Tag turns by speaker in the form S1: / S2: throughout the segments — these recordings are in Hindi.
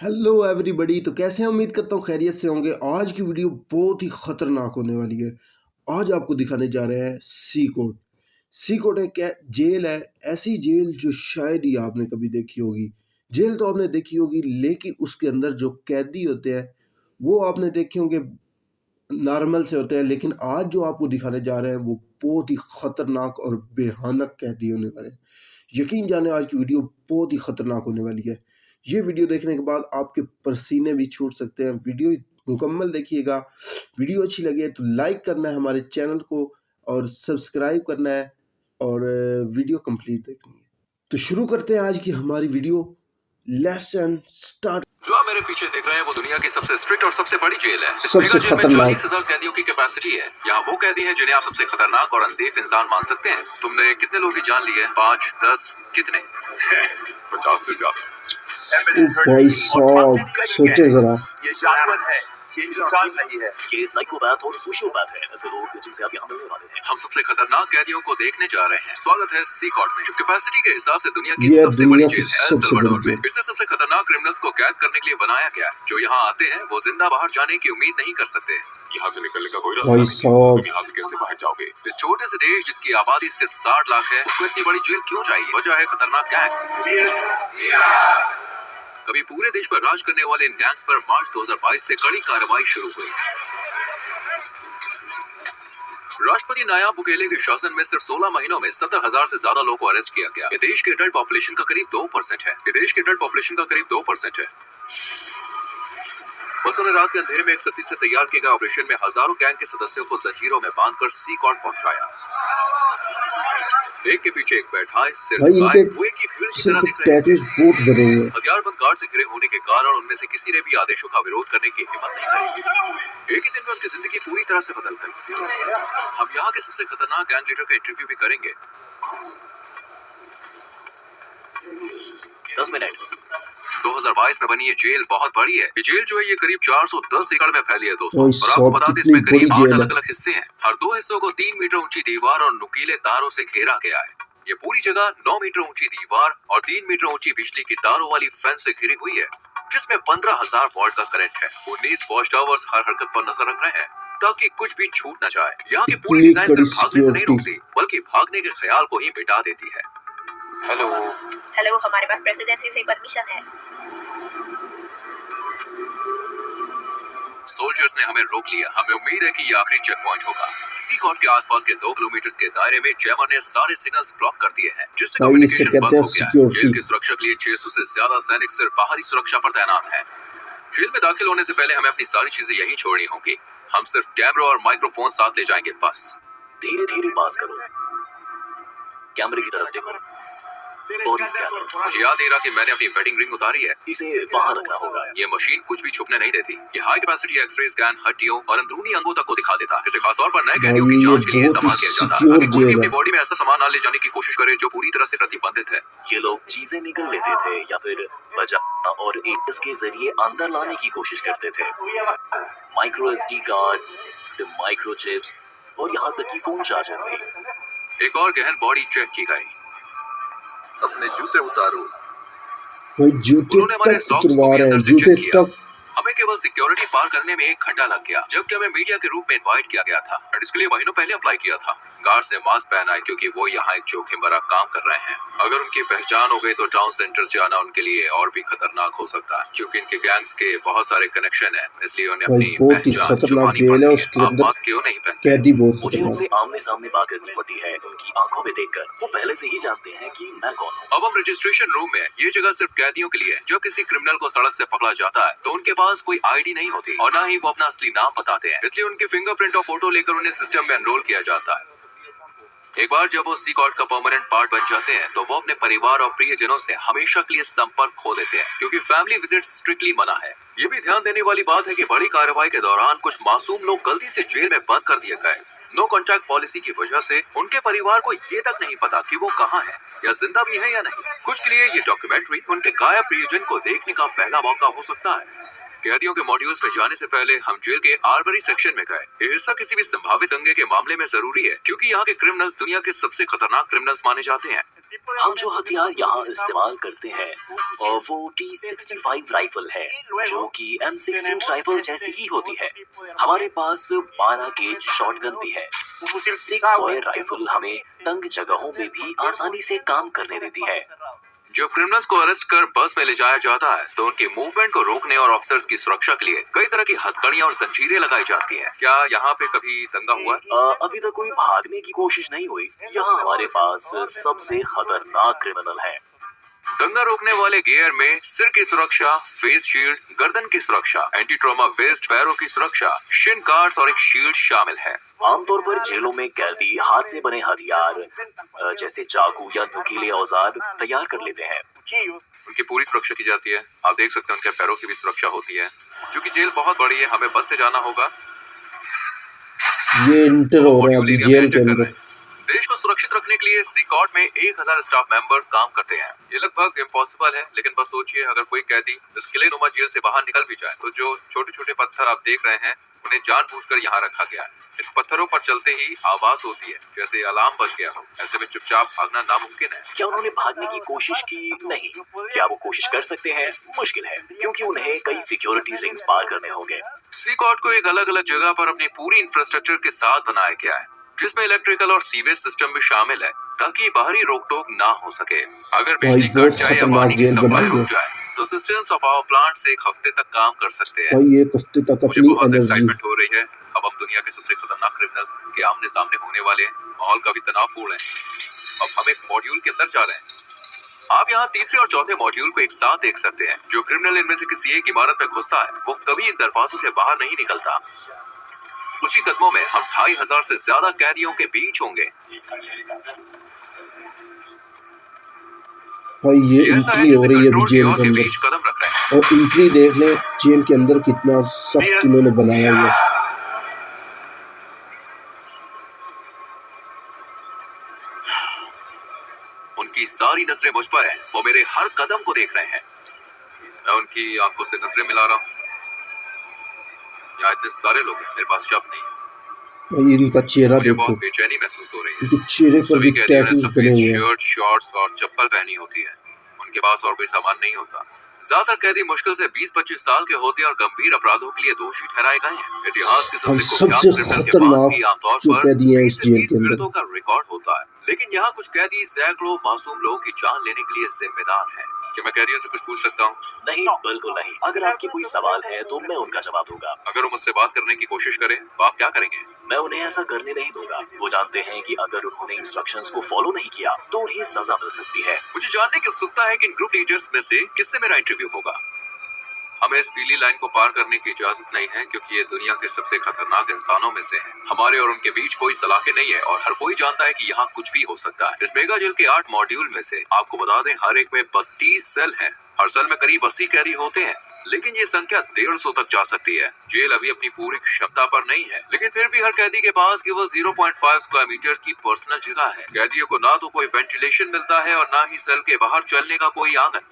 S1: Hello everybody. तो कैसे हैं? उम्मीद करता हूँ खैरियत से होंगे। आज की वीडियो बहुत ही ख़तरनाक होने वाली है। आज आपको दिखाने जा रहे हैं सी कोर्ट। सी कोर्ट एक जेल है, ऐसी जेल जो शायद ही आपने कभी देखी होगी। जेल तो आपने देखी होगी, लेकिन उसके अंदर जो कैदी होते हैं वो आपने देखे होंगे, नॉर्मल से होते हैं। लेकिन आज जो आपको दिखाने जा रहे हैं वो बहुत ही ख़तरनाक और भयानक कैदी होने वाले हैं। यकीन जाने आज की वीडियो बहुत ही ख़तरनाक होने वाली है। ये वीडियो देखने के बाद आपके पसीने भी छूट सकते हैं। वीडियो मुकम्मल देखिएगा। वीडियो अच्छी लगे तो लाइक करना है हमारे चैनल को और सब्सक्राइब करना है और वीडियो कंप्लीट देखनी है। तो शुरू करते हैं आज की हमारी वीडियो। Let's end start.
S2: जो आप मेरे पीछे देख रहे हैं वो दुनिया की सबसे स्ट्रिक्ट और सबसे बड़ी जेल है। इस
S1: सबसे
S2: मेगा जेल में
S1: खतरनाक
S2: 40,000 कैदियों की कैपेसिटी है। यहाँ वो कैदी हैं जिन्हें आप सबसे खतरनाक और अनसेफ इंसान मान सकते हैं। तुमने कितने लोगों की जान ली है? 5, 10, कितने? 50 से ज्यादा।
S1: भाई साहब सोचे जरा।
S3: ये जानवर है, ये इंसान नहीं है। ये साइकोपैथ और सोशियोपैथ है। ऐसे लोग जिनसे आप यहाँ मिलने वाले हैं।
S2: हम सबसे खतरनाक कैदियों को देखने जा रहे हैं। स्वागत है सी कोर्ट में, जो कैपेसिटी के हिसाब से दुनिया की
S1: ये
S2: सबसे बड़ी
S1: दुनिया की
S2: जेल है,
S1: सबसे
S2: सल्वाडोर
S1: बड़ी
S2: में।
S1: जेल।
S2: इसे सबसे खतरनाक क्रिमिनल्स को कैद करने के लिए बनाया गया है। जो यहाँ आते हैं वो जिंदा बाहर जाने की उम्मीद नहीं कर सकते। यहाँ से निकलने का कोई रास्ता
S1: भाई
S2: नहीं है।
S1: साहब
S2: तुम यहाँ से कैसे बाहर जाओगे? इस छोटे से देश जिसकी आबादी सिर्फ 60 लाख है, उसको इतनी बड़ी जेल क्यों चाहिए? वजह है खतरनाक गैंग्स। कभी पूरे देश पर राज करने वाले इन गैंग्स पर मार्च 2022 से कड़ी कार्रवाई शुरू हुई। राष्ट्रपति नायाब बुकेले के शासन में सिर्फ 16 महीनों में 70,000 से ज्यादा लोगों को अरेस्ट किया गया। ये देश के एडल्ट पॉपुलेशन का करीब 2% है। ये देश के एडल्ट पॉपुलेशन का करीब 2% है। बसों ने रात के अंधेरे में एक सख्ती से तैयार किए गए ऑपरेशन में हजारों गैंग के सदस्यों को जंजीरों में बांधकर सी कोर्ट पहुंचाया। एक के पीछे एक बैठा है, सिर
S1: भाई
S2: झुकाए,
S1: इनके
S2: कुएं की भीड़ की
S1: सिर
S2: तरह
S1: पे
S2: दिख रहे थे।
S1: टैटूज बहुत बने हुए हैं।
S2: हथियारबंद गार्ड से घिरे होने के कारण उनमें से किसी ने भी आदेशों का विरोध करने की हिम्मत नहीं करी। एक ही दिन में उनकी जिंदगी पूरी तरह से बदल गई। हम यहाँ के सबसे खतरनाक गैंग लीडर का इंटरव्यू भी करेंगे।
S3: 10 मिनट।
S2: 2022 में बनी ये जेल बहुत बड़ी है। ये जेल जो है ये करीब 410 एकड़ में फैली है दोस्तों।
S1: भाई
S2: और आपको
S1: साहब
S2: बता दें
S1: कितनी
S2: इसमें करीब
S1: बड़ी
S2: 8
S1: जेल है।
S2: अलग अलग हिस्से हैं। हर 2 हिस्सों को 3 मीटर ऊंची दीवार और नुकीले तारों से घेरा गया है। ये पूरी जगह 9 मीटर ऊंची दीवार और 3 मीटर ऊंची बिजली की तारों वाली फेंस से घिरी हुई है, जिसमें 15,000 वोल्ट का करंट है। 19 वॉच टावर्स हर हरकत पर नजर रख रहे हैं ताकि कुछ भी छूट न जाए। यहाँ की पूरी
S1: इतनी
S2: डिजाइन
S1: कड़ी
S2: सिर्फ भागने से नहीं
S1: सिक्योरिटी।
S2: रोकती, बल्कि भागने के ख्याल को ही मिटा देती है।
S4: हेलो, हमारे पास प्रेसिडेंसी से परमिशन है।
S2: सोल्जर्स ने हमें रोक लिया। हमें उम्मीद है कि ये आखिरी चेक पॉइंट होगा। सी कोर्ट के आसपास के 2 किलोमीटर के दायरे में जैमर ने सारे सिग्नल्स ब्लॉक कर दिए हैं, जिससे
S1: भाई इसे
S2: कम्युनिकेशन
S1: कहते
S2: बंद
S1: हैं
S2: हो गया है।
S1: सिक्योरिटी।
S2: जेल की सुरक्षा के लिए 600 से ज्यादा सैनिक सिर्फ बाहरी सुरक्षा पर तैनात हैं। जेल में दाखिल होने से पहले हमें अपनी सारी चीजें यहीं छोड़नी होंगी। हम सिर्फ कैमरा और माइक्रोफोन साथ ले जाएंगे बस।
S3: धीरे धीरे पास करो। कैमरे की तरफ देखो। Body scanner.
S2: मुझे याद नहीं रहा कि मैंने अपनी वेडिंग रिंग उतारी है।
S3: इसे वहां रखना होगा।
S2: ये मशीन कुछ भी छुपने नहीं देती। ये हाई कैपेसिटी एक्सरे स्कैन हड्डियों और अंदरूनी अंगों तक को दिखा देता है। इसे खासतौर पर नए कैदियों की
S1: भाई ये
S2: जांच के लिए
S1: बहुत
S2: इस्तेमाल
S1: ही
S2: किया जाता है,
S1: सिक्योर
S2: ताकि कोई भी
S1: जेल
S2: अपनी
S1: है।
S2: बॉडी में ऐसा सामान ना ले जाने की कोशिश करे जो पूरी तरह से प्रतिबंधित है।
S3: ये लोग चीजें निकल लेते थे या फिर बजा और एक के जरिए अंदर लाने की कोशिश करते थे। Micro SD card, micro chips और यहाँ तक कि फोन चार्जर भी।
S2: एक और गहन बॉडी चेक की गई।
S5: अपने जूते उतारो।
S1: भाई जूते
S2: उन्होंने हमारे
S1: तक
S2: सॉक्स को
S1: उतरवा
S2: भी
S1: रहे हैं,
S2: अंदर से
S1: जूते
S2: चेक किया।
S1: तक।
S2: हमें केवल सिक्योरिटी पार करने में 1 घंटा लग गया, जबकि हमें मीडिया के रूप में इनवाइट किया गया था और इसके लिए महीनों पहले अप्लाई किया था। गार्ड्स ने मास्क पहना है क्योंकि वो यहाँ एक जोखिम भरा काम कर रहे हैं। अगर उनकी पहचान हो गई तो टाउन सेंटर से जाना उनके लिए और भी खतरनाक हो सकता है, क्योंकि इनके गैंग्स के बहुत सारे कनेक्शन है, इसलिए उन्हें
S1: भाई
S2: अपनी
S1: बहुत ही
S2: पहचान
S1: खतरनाक
S2: छुपानी
S1: जेल है।
S2: पड़ती है।
S1: उसके
S2: आप
S1: अंदर
S2: मास्क क्यों नहीं पहनते?
S1: कैदी बहुत
S3: मुझे
S1: खतरनाक।
S3: उनसे आमने सामने बात करनी होती है। उनकी आंखों में देखकर वो पहले से ही जानते हैं कि मैं कौन हूँ।
S2: अब हम रजिस्ट्रेशन रूम में हैं। ये जगह सिर्फ कैदियों के लिए है। जब किसी क्रिमिनल को सड़क से पकड़ा जाता है तो उनके पास कोई आईडी नहीं होती और ना ही वो अपना असली नाम बताते हैं, इसलिए उनके फिंगरप्रिंट और फोटो लेकर उन्हें सिस्टम में एनरोल किया जाता है। एक बार जब वो सी कोर्ट का परमानेंट पार्ट बन जाते हैं तो वो अपने परिवार और प्रियजनों से हमेशा के लिए संपर्क खो देते हैं, क्योंकि फैमिली विजिट स्ट्रिक्टली मना है। ये भी ध्यान देने वाली बात है कि बड़ी कार्रवाई के दौरान कुछ मासूम लोग गलती से जेल में बंद कर दिए गए। नो कॉन्टैक्ट पॉलिसी की वजह से उनके परिवार को ये तक नहीं पता कि वो कहाँ है या जिंदा भी है या नहीं। कुछ के लिए ये डॉक्यूमेंट्री उनके गायब प्रियजन को देखने का पहला मौका हो सकता है। कैदियों के मॉड्यूल्स में जाने से पहले हम जेल के आर्बरी सेक्शन में गए। ये हिस्सा किसी भी संभावित दंगे के मामले में जरूरी है, क्योंकि यहाँ के क्रिमिनल्स दुनिया के सबसे खतरनाक क्रिमिनल्स माने जाते हैं।
S3: हम जो हथियार यहाँ इस्तेमाल करते हैं और वो T65 राइफल है, जो कि M16 राइफल जैसी ही होती है। हमारे पास 12 गेज शॉटगन भी है। सिक्स सॉयर राइफल हमें तंग जगहों में भी आसानी से काम करने देती है।
S2: जब क्रिमिनल्स को अरेस्ट कर बस में ले जाया जाता है तो उनके मूवमेंट को रोकने और ऑफिसर्स की सुरक्षा के लिए कई तरह की हथकड़ियां और जंजीरें लगाई जाती हैं। क्या यहाँ पे कभी दंगा हुआ?
S3: अभी तक कोई भागने की कोशिश नहीं हुई। यहाँ हमारे पास सबसे खतरनाक क्रिमिनल है।
S2: दंगा रोकने वाले गियर में सिर की सुरक्षा, फेस शील्ड, गर्दन की सुरक्षा, एंटी ट्रॉमा वेस्ट, पैरों की सुरक्षा, शिन गार्ड्स और एक शील्ड शामिल है।
S3: आमतौर पर जेलों में कैदी हाथ से बने हथियार जैसे चाकू या नुकीले औजार तैयार कर लेते हैं।
S2: उनकी पूरी सुरक्षा की जाती है। आप देख सकते हैं उनके पैरों की भी सुरक्षा होती है। क्योंकि जेल बहुत बड़ी है, हमें बस से जाना होगा।
S1: ये इंटर हो रहा है अभी जेल के अंदर।
S2: देश को सुरक्षित रखने के लिए सी-कॉट में 1000 स्टाफ मेंबर्स काम करते हैं। ये लगभग इम्पॉसिबल है, लेकिन बस सोचिए अगर कोई कैदी इस किलेनुमा जेल से बाहर निकल भी जाए तो जो छोटे छोटे पत्थर आप देख रहे हैं उन्हें जानबूझकर यहाँ रखा गया है। इन पत्थरों पर चलते ही आवाज होती है जैसे अलार्म बज गया हो। ऐसे में चुपचाप भागना नामुमकिन है।
S3: क्या उन्होंने भागने की कोशिश की? नहीं। क्या वो कोशिश कर सकते हैं? मुश्किल है, क्योंकि उन्हें कई सिक्योरिटी रिंग्स पार करने होंगे।
S2: सी-कॉट को एक अलग अलग जगह पर अपनी पूरी इंफ्रास्ट्रक्चर के साथ बनाया गया है, जिसमें इलेक्ट्रिकल और सीवेज सिस्टम भी शामिल है ताकि बाहरी रोक टोक ना हो सके। अगर बिजली कट जाए या पानी की सप्लाई रुक जाए तो सिस्टम्स और पावर प्लांट से एक हफ्ते तक काम कर सकते हैं।
S1: भाई एक हफ्ते तक
S2: मुझे
S1: अपनी
S2: बहुत
S1: एनर्जी।
S2: एक्साइटमेंट हो रही है। अब हम दुनिया के सबसे खतरनाक क्रिमिनल्स के आमने सामने होने वाले हैं। माहौल काफी तनावपूर्ण है। अब हम एक मॉड्यूल के अंदर जा रहे हैं। आप यहाँ तीसरे और चौथे मॉड्यूल को एक साथ देख सकते हैं। जो क्रिमिनल इनमें से किसी एक इमारत में घुसता है वो कभी इन दरवाजों से बाहर नहीं निकलता। कुछ ही कदमों में हम 2500 से ज्यादा कैदियों के बीच होंगे।
S1: भाई ये
S2: ऐसा है
S1: एंट्री हो
S2: जैसे
S1: रही है अभी
S2: कंट्रोल
S1: जेल
S2: कियोस्क
S1: के
S2: के
S1: अंदर,
S2: बीच कदम रख रहे हैं।
S1: और एंट्री देख ले जेल के अंदर कितना सख्त इन्होंने बनाया हुआ है।
S2: उनकी सारी नजरें मुझ पर हैं। वो मेरे हर कदम को देख रहे हैं। मैं उनकी आंखों से नजरें मिला रहा हूँ। यहाँ इतने सारे लोग हैं, मेरे पास शब्द नहीं है।
S1: भाई इनका चेहरा
S2: मुझे
S1: देखो,
S2: बहुत बेचैनी महसूस हो रही है।
S1: इनके चेहरे पर
S2: सभी
S1: भी
S2: कैदियों ने
S1: टैटूज
S2: सफेद
S1: बने हुए हैं।
S2: शर्ट, शॉर्ट्स और चप्पल पहनी होती है। उनके पास और कोई सामान नहीं होता। ज्यादातर कैदी मुश्किल से 20-25 साल के होते हैं और गंभीर अपराधों के लिए दोषी ठहराए गए हैं। इतिहास के
S1: और
S2: सबसे कुख्यात
S1: सबसे
S2: क्रिमिनल के पास भी
S1: खतरनाक
S2: आमतौर
S1: जो
S2: पर
S1: कैदी है
S2: 20
S1: इस
S2: से
S1: जेल
S2: 30
S1: के अंदर।
S2: पीड़ितों का रिकॉर्ड होता है, लेकिन यहाँ कुछ कैदी सैकड़ों मासूम लोगों की जान लेने के लिए जिम्मेदार हैं। क्या मैं कैदियों से कुछ पूछ सकता हूँ?
S3: नहीं, बिल्कुल नहीं। अगर आपके कोई सवाल है तो मैं उनका जवाब दूंगा।
S2: अगर वो मुझसे बात करने की कोशिश करें तो आप क्या करेंगे?
S3: मैं उन्हें ऐसा करने नहीं दूंगा। वो जानते हैं कि अगर उन्होंने इंस्ट्रक्शंस को फॉलो नहीं किया तो उन्हें सजा मिल सकती है।
S2: मुझे जानने की उत्सुकता है कि इन ग्रुप लीडर्स में से किससे मेरा इंटरव्यू होगा। हमें इस पीली लाइन को पार करने की इजाजत नहीं है, क्योंकि ये दुनिया के सबसे खतरनाक इंसानों में से हैं। हमारे और उनके बीच कोई सलाखें नहीं है और हर कोई जानता है कि यहाँ कुछ भी हो सकता है। इस मेगा जेल के 8 मॉड्यूल में से आपको बता दें हर एक में 32 सेल हैं। हर सेल में करीब 80 कैदी होते हैं, लेकिन ये संख्या 150 तक जा सकती है। जेल अभी अपनी पूरी क्षमता पर नहीं है, लेकिन फिर भी हर कैदी के पास केवल 0.5 स्क्वायर मीटर्स की पर्सनल जगह है। कैदियों को ना तो कोई वेंटिलेशन मिलता है और ना ही सेल के बाहर चलने का कोई आंगन।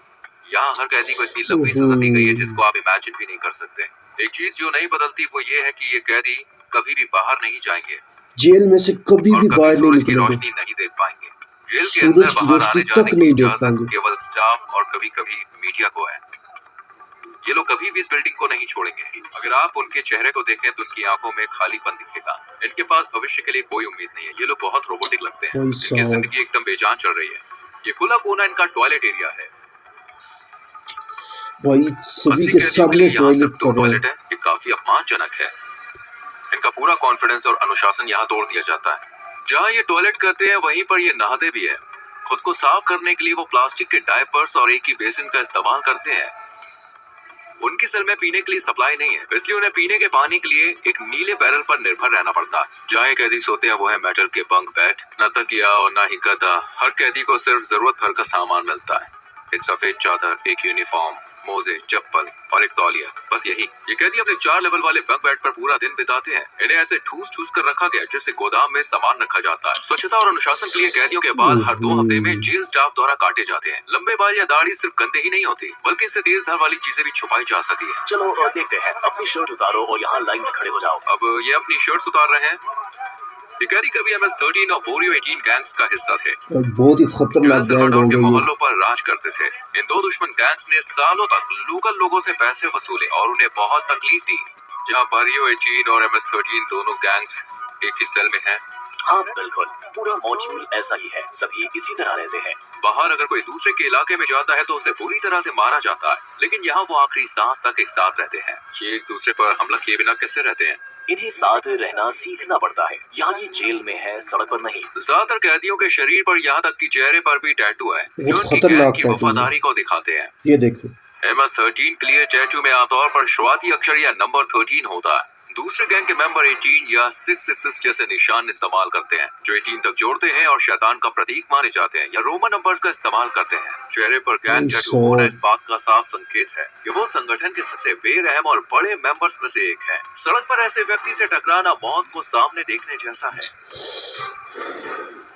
S2: यहाँ हर कैदी को इतनी लंबी सजा दी गई है जिसको आप इमेजिन भी नहीं कर सकते। एक चीज जो नहीं बदलती वो ये है कि ये कैदी कभी भी बाहर नहीं जाएंगे
S1: जेल में से कभी
S2: और
S1: भी
S2: कभी
S1: बाहर नहीं
S2: सूरज की
S1: निकलेंगे।
S2: रोशनी नहीं देख पाएंगे। जेल के
S1: सूरज
S2: अंदर
S1: की
S2: बाहर
S1: रोशनी
S2: आने जाने
S1: तक
S2: की
S1: नहीं देख
S2: इजाजत
S1: पाएंगे।
S2: केवल स्टाफ और कभी कभी मीडिया को है। ये लोग कभी भी इस बिल्डिंग को नहीं छोड़ेंगे। अगर आप उनके चेहरे को देखें तो उनकी आंखों में खालीपन दिखेगा। इनके पास भविष्य के लिए कोई उम्मीद नहीं है। ये लोग बहुत रोबोटिक लगते हैं।
S1: भाई
S2: इनकी
S1: साहब।
S2: जिंदगी एकदम बेजान चल रही है। ये खुला कोना इनका टॉयलेट एरिया है।
S1: भाई सभी
S2: 80
S1: के
S2: कैदियों के
S1: सामने
S2: लिए यहाँ सिर्फ
S1: टॉयलेट
S2: 2
S1: कर रहे
S2: टॉयलेट
S1: हैं।
S2: है। ये काफी अपमानजनक है। इनका पूरा कॉन्फिडेंस और अनुशासन यहाँ तोड़ दिया जाता है। जहाँ ये टॉयलेट करते हैं वहीं पर ये नहाते भी है। खुद को साफ करने के लिए वो प्लास्टिक के डायपर्स और एक ही बेसिन का इस्तेमाल करते हैं। उनकी सेल में पीने के लिए सप्लाई नहीं है, इसलिए उन्हें पीने के पानी के लिए एक नीले बैरल पर निर्भर रहना पड़ता है। जहाँ ये कैदी सोते हैं वो है मेटल के बंक बेड। न तकिया और न ही गद्दा। हर कैदी को सिर्फ जरूरत भर का सामान मिलता है। एक सफेद चादर, एक यूनिफॉर्म, मोजे, चप्पल और एक तौलिया, बस यही। ये कैदी अपने 4 लेवल वाले बंक बेड पर पूरा दिन बिताते हैं। इन्हें ऐसे ठूस कर रखा गया जैसे गोदाम में सामान रखा जाता है। स्वच्छता और अनुशासन के लिए कैदियों के बाल हर 2 हफ्ते में जेल स्टाफ द्वारा काटे जाते हैं। लंबे बाल या दाढ़ी सिर्फ गंदे ही नहीं होती, बल्कि इससे तेज धार वाली चीजें भी छुपाई जा सकती है।
S3: चलो देखते हैं। अपनी शर्ट उतारो और यहाँ लाइन में खड़े हो जाओ।
S2: अब ये अपनी शर्ट्स उतार रहे हैं। ये कैदी कभी MS-13 और बोरियो 18 गैंग्स का हिस्सा थे
S1: और बहुत ही
S2: जो
S1: खतरनाक
S2: एल
S1: गैंग
S2: सल्वाडोर के
S1: होंगे ये।
S2: मोहल्लों पर राज करते थे। इन दो दुश्मन गैंग्स ने सालों तक लोकल लोगों से पैसे वसूले और उन्हें बहुत तकलीफ दी। यहाँ बोरियो 18 और MS-13 दोनों गैंग्स एक ही सेल में हैं।
S3: हाँ बिल्कुल, पूरा मॉड्यूल ऐसा ही है, सभी इसी तरह रहते हैं।
S2: बाहर अगर कोई दूसरे के इलाके में जाता है तो उसे बुरी तरह से मारा जाता है, लेकिन यहाँ वो आखिरी सांस तक एक साथ रहते हैं। ये एक दूसरे पर हमला किए बिना कैसे रहते हैं?
S3: इन्हें साथ रहना सीखना पड़ता है। यहाँ ये जेल में है, सड़क पर नहीं।
S2: ज्यादातर कैदियों के शरीर पर यहाँ तक कि चेहरे पर भी टैटू है जो
S1: बहुत
S2: उनकी
S1: खतरनाक
S2: गैंग की
S1: टैटू है।
S2: वफादारी को दिखाते हैं।
S1: ये देखो,
S2: MS-13 क्लियर टैटू में आमतौर पर शुरुआती अक्षर या नंबर 13 होता है। दूसरे गैंग के मेंबर 18 या 666 जैसे निशान इस्तेमाल करते हैं जो 18 तक जोड़ते हैं और शैतान का प्रतीक माने जाते हैं, या रोमन नंबर्स का इस्तेमाल करते हैं। चेहरे पर गैंग टैटू होना इस बात का साफ संकेत है कि वो संगठन के सबसे बेरहम और बड़े मेंबर्स में से एक है। सड़क पर ऐसे व्यक्ति से टकराना मौत को सामने देखने जैसा है।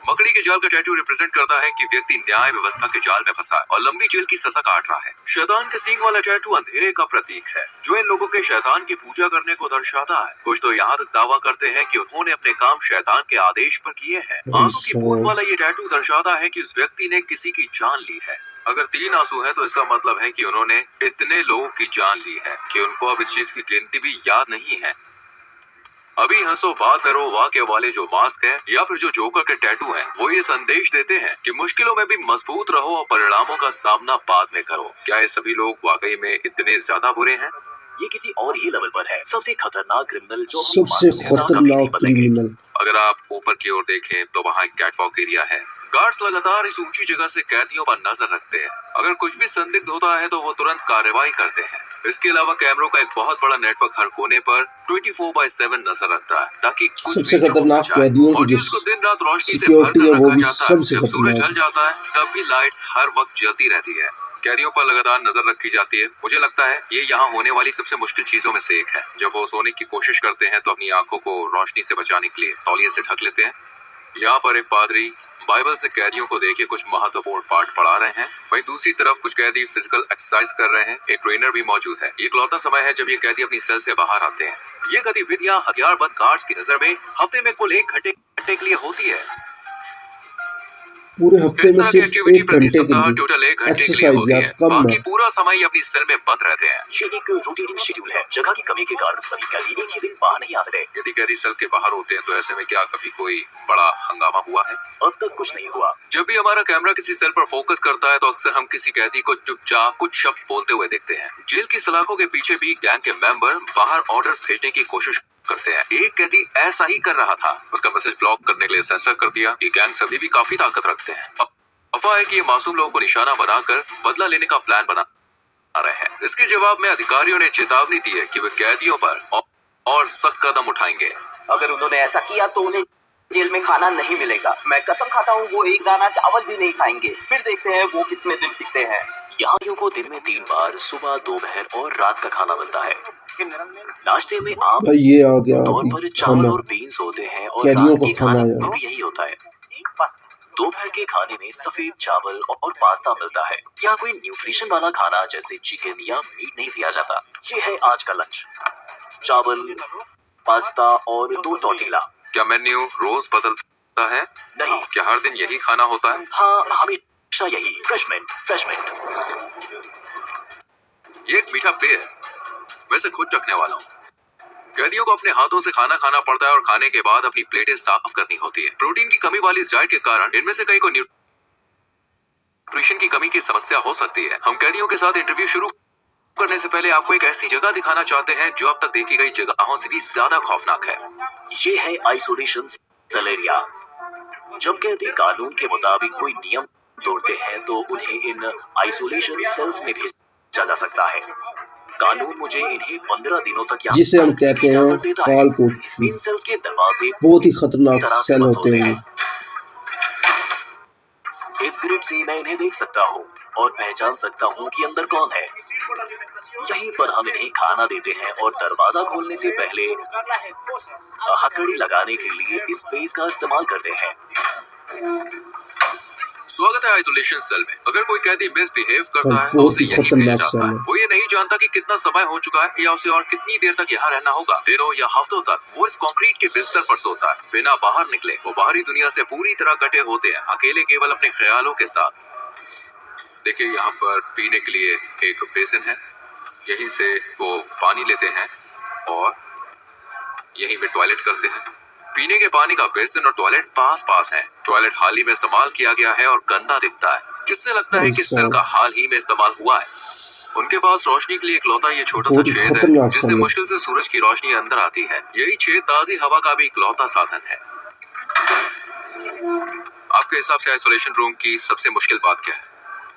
S2: मकड़ी के जाल का टैटू रिप्रेजेंट करता है कि व्यक्ति न्याय व्यवस्था के जाल में फंसा है और लंबी जेल की सजा काट रहा है। शैतान के सींग वाला टैटू अंधेरे का प्रतीक है जो इन लोगों के शैतान की पूजा करने को दर्शाता है। कुछ तो यहाँ तक दावा करते हैं कि उन्होंने अपने काम शैतान के आदेश पर किए हैं। आंसू की बूंद वाला ये टैटू दर्शाता है कि उस व्यक्ति ने किसी की जान ली है। अगर 3 आंसू हैं तो इसका मतलब है कि उन्होंने इतने लोगों की जान ली है कि उनको अब इस चीज की गिनती भी याद नहीं है। अभी हंसो बात करो वाक्य वाले जो मास्क है या फिर जो जोकर के टैटू हैं, वो ये संदेश देते हैं कि मुश्किलों में भी मजबूत रहो और परिणामों का सामना बाद में करो। क्या ये सभी लोग वाकई में इतने ज्यादा बुरे हैं?
S3: ये किसी और ही लेवल पर है। सबसे खतरनाक क्रिमिनल जो अपनी
S1: सबसे
S3: मानसिकता कभी नहीं
S1: खतरनाक
S3: बदलेंगे।
S1: क्रिमिनल।
S2: अगर आप ऊपर की ओर देखें तो वहाँ एक कैटवॉक एरिया है। गार्ड्स लगातार इस ऊंची जगह से कैदियों पर नजर रखते हैं। अगर कुछ भी संदिग्ध होता है तो वो तुरंत कार्रवाई करते हैं। इसके अलावा कैमरों का एक बहुत बड़ा नेटवर्क हर कोने पर 24/7 नजर रखता है ताकि कुछ
S1: सबसे
S2: भी
S1: खतरनाक
S2: छुप न जाए।
S1: कैदियों की
S2: और
S1: जो
S2: जिसको दिन रात रोशनी से
S1: सिक्योरिटी
S2: भर
S1: है
S2: कर
S1: वो
S2: रखा
S1: भी
S2: जाता है।
S1: सबसे
S2: जब सूरज
S1: खतरनाक।
S2: ढल जाता है तब भी लाइट्स हर वक्त जलती रहती है। कैदियों पर लगातार नजर रखी जाती है। मुझे लगता है ये यहाँ होने वाली सबसे मुश्किल चीजों में से एक है। जब वो सोने की कोशिश करते हैं तो अपनी आंखों को रोशनी से बचाने के लिए तौलिए से ढक लेते हैं। यहाँ पर एक पादरी बाइबल से कैदियों को देके कुछ महत्वपूर्ण पाठ पढ़ा रहे हैं। वहीं दूसरी तरफ कुछ कैदी फिजिकल एक्सरसाइज कर रहे हैं। एक ट्रेनर भी मौजूद है। ये इकलौता समय है जब ये कैदी अपनी सेल से बाहर आते हैं। ये गतिविधियां हथियारबंद गार्ड्स की नजर में हफ्ते में कुल 1 घंटे के लिए होती है।
S1: पूरे हफ्ते
S2: इस
S1: में
S2: तरह की
S1: सिर्फ
S2: एक्टिविटी
S1: 1
S2: प्रति
S1: घंटे के
S2: सप्ताह
S1: लिए
S2: टोटल 1 घंटे के लिए
S1: एक्सरसाइज
S2: होती
S1: या
S2: है।
S1: कम
S2: बाकी
S1: है।
S2: पूरा समय ये अपनी सेल में बंद रहते हैं।
S3: ये एक रोटेटिंग शेड्यूल है। जगह की कमी के कारण सभी कैदी एक ही दिन बाहर नहीं आ सकते।
S2: यदि कैदी सेल के बाहर होते हैं तो ऐसे में क्या कभी कोई बड़ा हंगामा हुआ है?
S3: अब तक कुछ नहीं हुआ।
S2: जब भी हमारा कैमरा किसी सेल पर फोकस करता है तो अक्सर हम किसी कैदी को चुपचाप कुछ शब्द बोलते हुए देखते हैं। जेल की सलाखों के पीछे भी गैंग के मेंबर बाहर ऑर्डर्स भेजने की कोशिश करते हैं। एक कैदी ऐसा ही कर रहा था। उसका मैसेज ब्लॉक करने के लिए सेंसर कर दिया। ये गैंग सभी भी काफी ताकत रखते हैं। अफवाह है कि ये मासूम लोगों को निशाना बनाकर बदला लेने का प्लान बना रहे हैं। इसके जवाब में अधिकारियों ने चेतावनी दी है कि वे कैदियों पर और सख्त कदम उठाएंगे।
S6: अगर उन्होंने ऐसा किया तो उन्हें जेल में खाना नहीं मिलेगा। मैं कसम खाता हूँ वो एक दाना चावल भी नहीं खाएंगे। फिर देखते हैं वो कितने दिन टिकते हैं।
S3: यहाँ को दिन में 3 बार सुबह, दोपहर और रात का खाना मिलता है। नाश्ते में आम
S1: भाई ये आ गया
S3: तौर
S1: अभी
S3: पर चावल
S1: खाना।
S3: और बीन्स होते हैं और
S1: कैदियों
S3: रात
S1: को
S3: के
S1: खाना
S3: खाने
S1: यार।
S3: में भी यही होता है। दोपहर के खाने में सफेद चावल और पास्ता मिलता है। यहाँ कोई न्यूट्रिशन वाला खाना जैसे चिकन या मीट नहीं दिया जाता। ये है आज का लंच। चावल, पास्ता और 2 टॉर्टिला।
S2: क्या मेन्यू रोज बदलता है?
S3: नहीं।
S2: क्या हर दिन यही खाना होता है?
S3: हाँ, हमेशा यही। Fresh mint.
S2: ये एक मीठा पेय है। मैं इसे खुद चखने वाला हूँ। कैदियों को अपने हाथों से खाना खाना पड़ता है और खाने के बाद अपनी प्लेटें साफ करनी होती है। प्रोटीन की कमी वाली इस डाइट के कारण इनमें से कई को न्यूट्रिशन की कमी की समस्या हो सकती है। हम कैदियों के साथ इंटरव्यू शुरू करने से पहले आपको एक ऐसी जगह दिखाना चाहते हैं जो अब तक देखी गई जगहों से भी ज्यादा खौफनाक है।
S3: ये है आइसोलेशन सेल एरिया। जब कैदी कानून के मुताबिक कोई नियम तोड़ते हैं तो उन्हें इन आइसोलेशन सेल्स में भेजा जा सकता है। कानून मुझे इन्हें 15 दिनों तक यहाँ
S1: जिसे हम कहते हैं कालकोट।
S3: इन सेल्स के दरवाजे
S1: बहुत ही खतरनाक सेल होते हैं।
S3: इस ग्रिड से मैं इन्हें देख सकता हूँ और पहचान सकता हूँ कि अंदर कौन है। यहीं पर हम इन्हें खाना देते हैं और दरवाजा खोलने से पहले हथकड़ी लगाने के लिए इस स्पेस का इस्तेमाल करते हैं।
S2: स्वागत है आइसोलेशन सेल में। अगर कोई कैदी मिसबिहेव करता है तो
S1: बहुत
S2: उसे
S1: ही
S2: यहीं भेजा
S1: खतरनाक
S2: जाता
S1: सेल
S2: है।
S1: है।
S2: वो ये नहीं जानता कि कितना समय हो चुका है या उसे और कितनी देर तक यहाँ रहना होगा। दिनों या हफ्तों तक वो इस कंक्रीट के बिस्तर पर सोता है बिना बाहर निकले। वो बाहरी दुनिया से पूरी तरह कटे होते हैं, अकेले केवल अपने ख्यालों के साथ। देखिए यहाँ पर पीने के लिए एक बेसिन है, यहीं से वो पानी लेते हैं और यहीं पे टॉयलेट करते हैं। पीने के पानी का बेसिन और टॉयलेट पास पास हैं। टॉयलेट हाल ही में इस्तेमाल किया गया है और गंदा दिखता है, जिससे लगता है कि सेल का हाल ही में इस्तेमाल हुआ है। उनके पास रोशनी के लिए इकलौता ये छोटा सा
S1: बहुत ही
S2: छेद है,
S1: खतरनाक
S2: जिससे
S1: सेल है।
S2: मुश्किल से सूरज की रोशनी अंदर आती है। यही छेद ताजी हवा का भी इकलौता साधन है। आपके हिसाब से आइसोलेशन रूम की सबसे मुश्किल बात क्या है?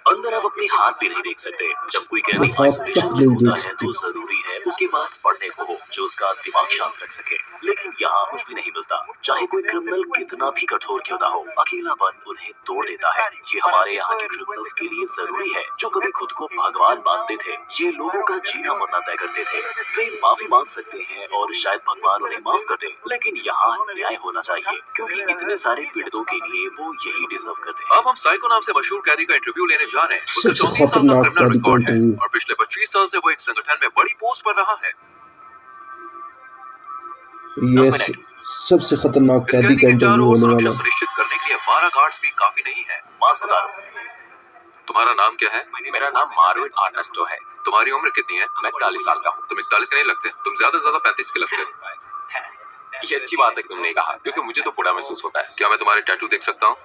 S3: अंदर आप अपने हाथ भी नहीं देख सकते। जब कोई कैदी
S1: हाथ
S3: आइसोलेशन
S1: तक
S3: में
S1: नहीं
S3: होता
S1: देख
S3: है तो जरूरी है उसके पास पढ़ने को हो जो उसका दिमाग शांत रख सके, लेकिन यहाँ कुछ भी नहीं मिलता। चाहे कोई क्रिमिनल कितना भी कठोर क्यों ना हो, अकेलापन उन्हें तोड़ देता है। ये हमारे यहाँ के क्रिमिनल्स के लिए जरूरी है जो कभी खुद को भगवान मानते थे। ये लोगों का जीना मरना तय करते थे। वे माफी मांग सकते हैं और शायद भगवान उन्हें माफ कर दे, लेकिन यहाँ न्याय होना चाहिए क्योंकि इतने सारे पीड़ितों के लिए वो यही डिजर्व करते हैं।
S2: अब हम साइको नाम से मशहूर कैदी का इंटरव्यू लेने जा रहे हैं। उसका
S1: सबसे
S2: 34 साल का
S1: खतरनाक
S2: क्रिमिनल
S1: कैदी का
S2: रिकॉर्ड है
S1: इंटरव्यू।
S2: और पिछले 25 साल से वो एक संगठन में बड़ी पोस्ट पर रहा है।
S1: ये सबसे खतरनाक
S2: इस
S1: कैदी
S2: कैदी
S1: का
S2: के
S1: इंटरव्यू
S2: चारों ओर
S1: होने
S2: सुरक्षा
S1: वाला है।
S2: सुनिश्चित करने के लिए 12 गार्ड्स भी काफी नहीं है।
S3: मास्क बता दो।
S2: तुम्हारा नाम क्या है?
S3: मेरा नाम मार्विन आर्नेस्टो है।
S2: तुम्हारी उम्र कितनी है?
S3: मैं 41 साल का हूँ।
S2: तुम 41 के नहीं लगते, तुम ज्यादा से ज्यादा 35 के लगते हो।
S3: ये अच्छी बात है कि तुमने कहा क्योंकि मुझे तो बुरा महसूस होता है।
S2: क्या मैं तुम्हारे टैटू देख सकता हूँ?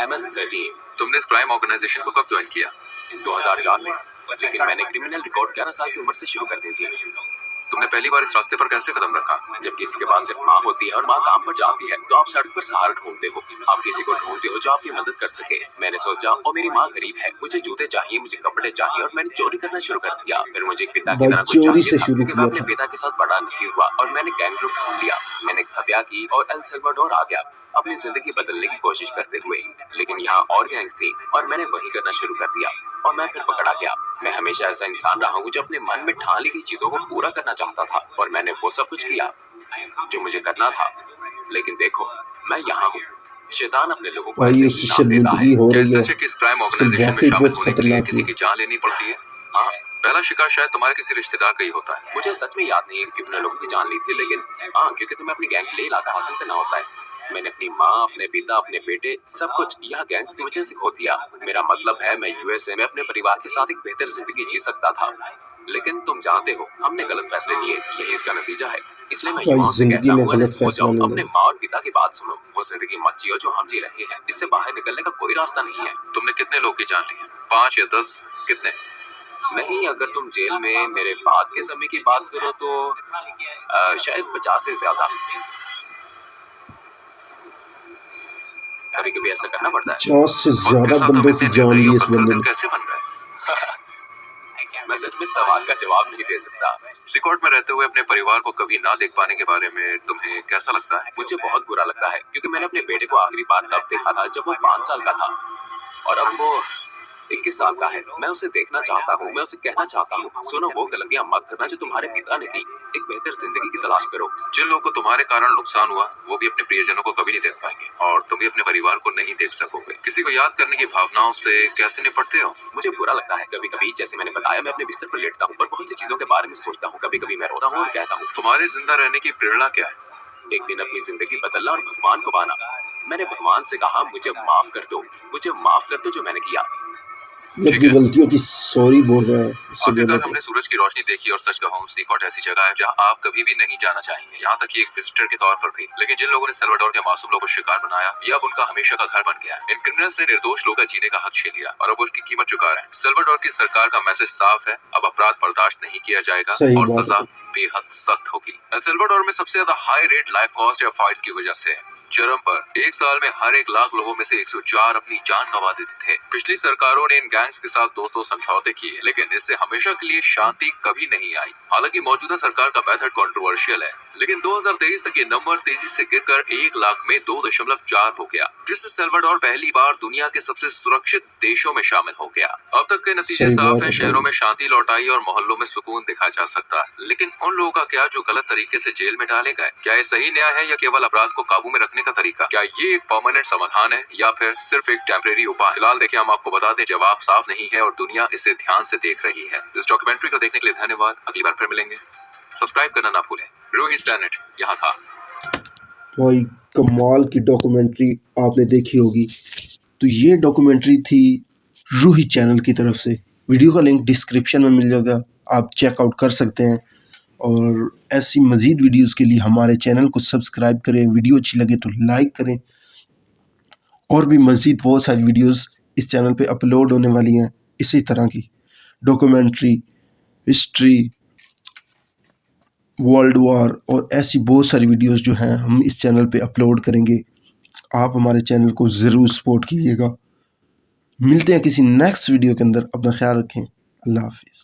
S3: MS-13
S2: तुमने इस क्राइम ऑर्गेनाइजेशन को कब ज्वाइन किया?
S3: 2004 में, लेकिन मैंने क्रिमिनल रिकॉर्ड 11 साल की उम्र से शुरू कर दी थी।
S2: तुमने पहली बार इस रास्ते पर कैसे कदम रखा?
S3: जब किसी के पास सिर्फ माँ होती है और माँ काम पर जाती है तो आप सड़क पर सहारा ढूंढते हो। आप किसी को ढूंढते हो जो आपकी मदद कर सके। मैंने सोचा और मेरी माँ गरीब है, मुझे जूते चाहिए, मुझे कपड़े चाहिए और मैंने चोरी करना शुरू कर दिया। फिर मुझे एक पिता की तरह कुछ
S1: चोरी से
S3: चाहिए था
S1: शुरू
S3: क्योंकि मैं
S1: किया
S3: अपने
S1: था।
S3: पिता के साथ बड़ा नहीं हुआ और मैंने गैंग ग्रुप ढूंढ लिया। मैंने हत्या की और एल सल्वाडोर आ गया अपनी जिंदगी बदलने की कोशिश करते हुए, लेकिन यहाँ और गैंग्स थी और मैंने वही करना शुरू कर दिया और मैं फिर पकड़ा गया। मैं हमेशा ऐसा इंसान रहा हूँ जो अपने मन में ठान ली गई चीजों को पूरा करना चाहता था और मैंने वो सब कुछ किया जो मुझे करना था। लेकिन देखो मैं यहाँ हूँ। शैतान अपने लोगों को
S1: भाई
S3: ऐसे
S1: उससे
S3: ही नाम देता है।
S1: शर्मिंदगी हो
S2: क्या
S1: रही है।
S2: सच है कि इस क्राइम
S1: तो
S2: ऑर्गेनाइजेशन में
S1: वाकई
S2: शामिल
S1: बहुत
S2: होने के लिए
S1: खतरनाक
S2: किसी
S1: है।
S2: की जान लेनी पड़ती है?
S3: हाँ,
S2: पहला शिकार शायद तुम्हारे किसी रिश्तेदार का ही होता है।
S3: मुझे सच में याद नहीं है कि कितने लोगों की जान ली थी, लेकिन हाँ, क्योंकि तुम्हें अपनी गैंग के लिए इलाका हासिल करना होता है। मैंने अपनी माँ, अपने पिता, अपने बेटे, सब कुछ यहाँ गैंग्स की वजह से खो दिया। मेरा मतलब है मैं यूएसए में अपने परिवार के साथ एक बेहतर जिंदगी जी सकता था, लेकिन तुम जानते हो हमने गलत फैसले लिए, यही इसका नतीजा है। इसलिए मैं
S1: भाई
S3: युवाओं से
S1: जिंदगी
S3: कहता
S1: में
S3: हूँ,
S1: गलत
S3: सो
S1: फैसला
S3: जाओ,
S1: नहीं
S3: अपने
S1: लेना।
S3: माँ और पिता की बात सुनो। वो जिंदगी मत जियो जो हम जी रहे हैं। इससे बाहर निकलने का कोई रास्ता नहीं है।
S2: तुमने कितने लोग की जान ली है? 5 या 10? कितने?
S3: नहीं, अगर तुम जेल में मेरे बाद के समय की बात करो तो शायद 50 से ज्यादा। कभी कभी ऐसा करना पड़ता है।
S1: 50 से
S2: वक्त के
S1: ज्यादा
S2: साथ हम
S1: बंदों
S2: इतने
S1: की जान
S2: निर्दयी
S1: ली
S2: और
S1: इस
S2: पत्थर
S1: बंदे
S2: दिल
S1: ने।
S2: कैसे बन गए?
S3: मैं सच में सवाल का जवाब नहीं दे सकता।
S2: सिकोट में रहते हुए अपने परिवार को कभी ना देख पाने के बारे में तुम्हें कैसा लगता है?
S3: मुझे बहुत बुरा लगता है क्योंकि मैंने अपने बेटे को आखिरी बार तब देखा था जब वो 5 साल का था और अब वो 21 साल का है। मैं उसे देखना चाहता हूँ, मैं उसे कहना चाहता हूँ, सुनो वो गलतियां मत करना जो तुम्हारे पिता ने की। एक बेहतर जिंदगी की तलाश करो।
S2: जिन लोगों को तुम्हारे कारण नुकसान हुआ वो भी अपने प्रियजनों को कभी नहीं देख पाएंगे और तुम भी अपने परिवार को नहीं देख सकोगे। किसी को याद करने की भावनाओं से कैसे निपटते हो?
S3: मुझे बुरा लगता है कभी कभी, जैसे मैंने बताया, मैं अपने बिस्तर पर लेटता हूँ और बहुत सी चीजों के बारे में सोचता हूँ। कभी कभी मैं रोता हूँ और कहता हूँ
S2: तुम्हारे जिंदा रहने की प्रेरणा क्या है?
S3: एक दिन अपनी जिंदगी बदलना और भगवान को पाना। मैंने भगवान से कहा मुझे माफ कर दो, मुझे माफ कर दो जो मैंने किया।
S1: ये अपनी गलतियों की सॉरी बोल रहा है। इससे
S2: आखिरकार
S1: गलत है।
S2: हमने सूरज की रोशनी देखी और सच कहूं सीकोट ऐसी जगह है जहां आप कभी भी नहीं जाना चाहेंगे, यहाँ तक कि एक विजिटर के तौर पर भी। लेकिन जिन लोगों ने सल्वाडोर के मासूम लोगों को शिकार बनाया, ये अब उनका हमेशा का घर बन गया है। इन क्रिमिनल्स ने निर्दोष लोगों का जीने का हक छीन लिया और अब वो इसकी कीमत चुका रहे हैं। सल्वाडोर की सरकार का मैसेज साफ है, अब अपराध बर्दाश्त नहीं किया जाएगा
S1: सही
S2: और
S1: बात
S2: सजा
S1: है।
S2: बेहद सख्त होगी। सल्वाडोर में सबसे ज्यादा हाई रेट लाइफ कॉस्ट या फाइट्स की वजह से चरम पर। एक साल में हर 1 लाख लोगों में से 104 अपनी जान गंवा देते थे। पिछली सरकारों ने इन गैंग्स के साथ दोस्तों समझौते किए, लेकिन इससे हमेशा के लिए शांति कभी नहीं आई। हालांकि मौजूदा सरकार का मेथड कंट्रोवर्शियल है, लेकिन 2023 तक ये नंबर तेजी से गिरकर 1 लाख में 2.4 हो गया, जिससे सल्वाडोर पहली बार दुनिया के सबसे सुरक्षित देशों में शामिल हो गया। अब तक के नतीजे
S1: सही
S2: साफ
S1: बात
S2: है,
S1: है।
S2: शहरों में शांति लौट आई और मोहल्लों में सुकून दिखा जा सकता है। लेकिन उन लोगों का क्या जो गलत तरीके से जेल में डाले गए? क्या ये सही न्याय है या केवल अपराध को काबू में रखने रखने का तरीका, क्या ये एक परमानेंट समाधान है या फिर सिर्फ एक टेम्परेरी उपाय? फिलहाल देखिए, हम आपको बता दें, जवाब साफ नहीं है और दुनिया इसे ध्यान से देख रही है। इस डॉक्यूमेंट्री को देखने के लिए धन्यवाद। अगली बार फिर मिलेंगे। सब्सक्राइब करना ना भूलें। रूही सेनेट यहाँ था।
S1: भाई कमाल की डॉक्यूमेंट्री आपने देखी होगी। तो ये डॉक्यूमेंट्री थी रूही चैनल की तरफ से। वीडियो का लिंक डिस्क्रिप्शन में मिल जाएगा, आप चेकआउट कर सकते हैं। और ऐसी मज़ीद वीडियोस के लिए हमारे चैनल को सब्सक्राइब करें। वीडियो अच्छी लगे तो लाइक करें। और भी मज़ीद बहुत सारी वीडियोस इस चैनल पे अपलोड होने वाली हैं इसी तरह की डॉक्यूमेंट्री, हिस्ट्री, वर्ल्ड वार और ऐसी बहुत सारी वीडियोस जो हैं हम इस चैनल पे अपलोड करेंगे। आप हमारे चैनल को ज़रूर सपोर्ट कीजिएगा। मिलते हैं किसी नेक्स्ट वीडियो के अंदर। अपना ख्याल रखें। अल्लाह हाफ़िज़।